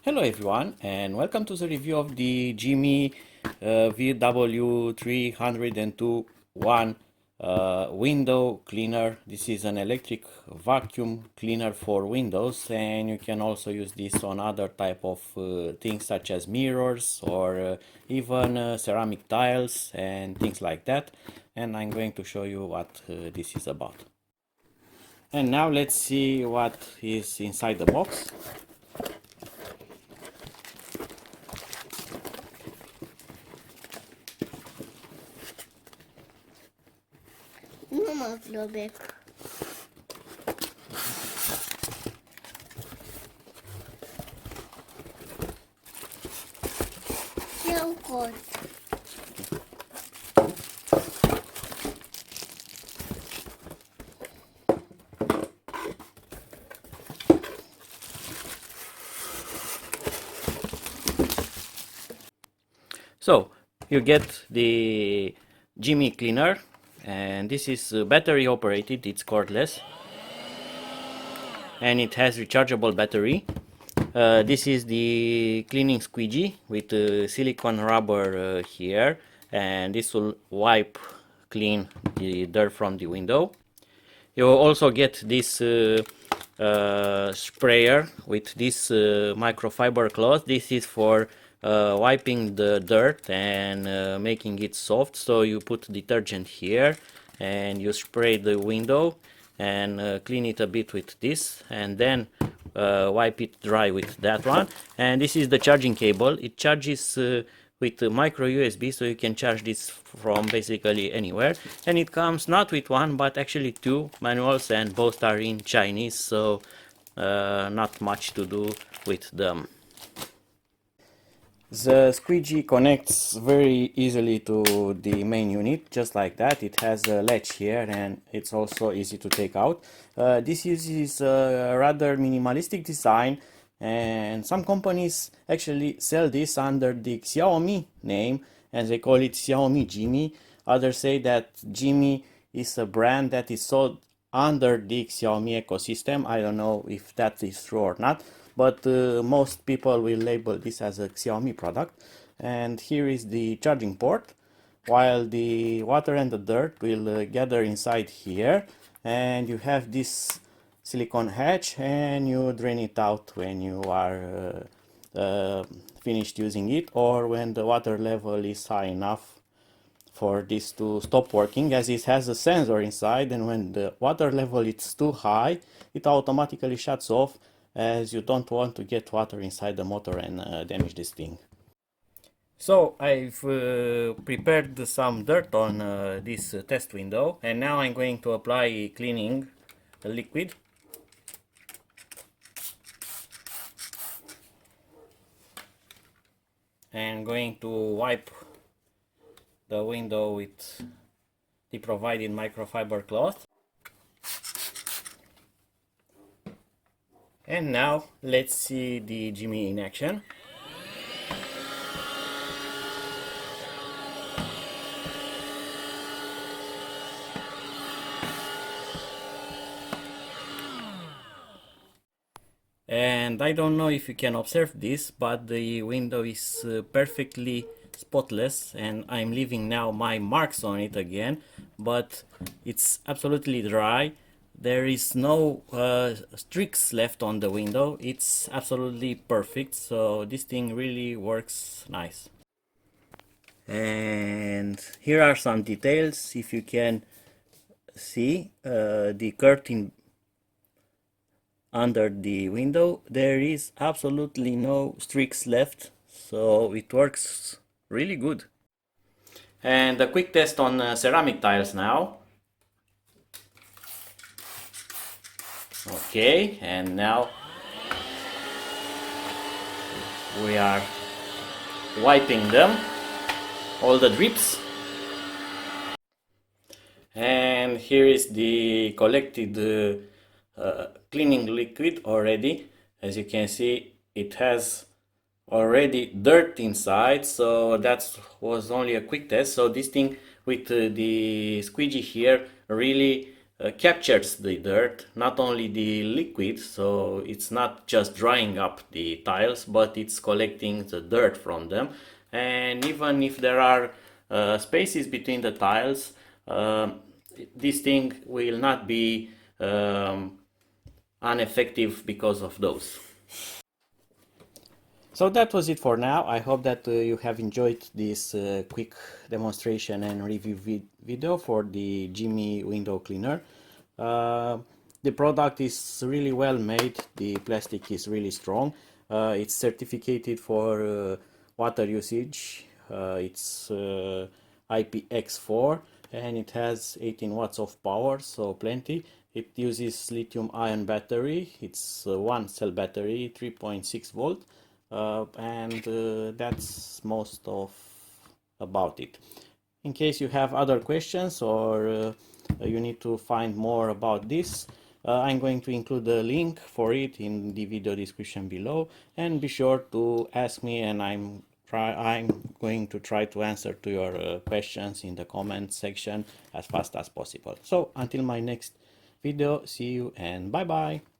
Hello everyone and welcome to the review of the Jimmy VW302 window cleaner. This is an electric vacuum cleaner for windows, and you can also use this on other type of things such as mirrors or even ceramic tiles and things like that. And I'm going to show you what this is about. And now let's see what is inside the box. Nu mă vlobec. Eu cot. So you get the Jimmy cleaner, and this is battery operated. It's cordless and it has rechargeable battery. This is the cleaning squeegee with silicone rubber here, and this will wipe clean the dirt from the window. You also get this sprayer with this microfiber cloth. This is for wiping the dirt and making it soft. So you put detergent here and you spray the window and clean it a bit with this, and then wipe it dry with that one. And this is the charging cable. It charges with micro USB, so you can charge this from basically anywhere. And it comes not with one but actually two manuals, and both are in Chinese, so not much to do with them. The squeegee connects very easily to the main unit, just like that. It has a latch here and it's also easy to take out. This uses a rather minimalistic design, and some companies actually sell this under the Xiaomi name and they call it Xiaomi Jimmy. Others say that Jimmy is a brand that is sold under the Xiaomi ecosystem. I don't know if that is true or not, but most people will label this as a Xiaomi product. And here is the charging port, while the water and the dirt will gather inside here, and you have this silicone hatch and you drain it out when you are finished using it, or when the water level is high enough for this to stop working, as it has a sensor inside, and when the water level is too high it automatically shuts off, as you don't want to get water inside the motor and damage this thing. So I've prepared some dirt on this test window, and now I'm going to apply cleaning liquid. And going to wipe the window with the provided microfiber cloth. And now let's see the Jimmy in action. And I don't know if you can observe this, but the window is perfectly spotless, and I'm leaving now my marks on it again, but it's absolutely dry. There is no streaks left on the window. It's absolutely perfect, so this thing really works nice. And here are some details. If you can see the curtain under the window, there is absolutely no streaks left, so it works really good. And a quick test on ceramic tiles now. Okay, and now we are wiping them, all the drips. And here is the collected cleaning liquid already. As you can see, it has already dirt inside, so that was only a quick test. So this thing with the squeegee here really captures the dirt, not only the liquid, so it's not just drying up the tiles, but it's collecting the dirt from them. And even if there are spaces between the tiles, this thing will not be ineffective because of those. So that was it for now. I hope that you have enjoyed this quick demonstration and review video for the Jimmy window cleaner. The product is really well made. The plastic is really strong. It's certificated for water usage. It's IPX4 and it has 18 watts of power, so plenty. It uses lithium ion battery. It's one cell battery, 3.6 volt. And that's most of about it. In case you have other questions or you need to find more about this, I'm going to include a link for it in the video description below, and be sure to ask me, and I'm going to try to answer to your questions in the comment section as fast as possible. So until my next video, see you and bye bye.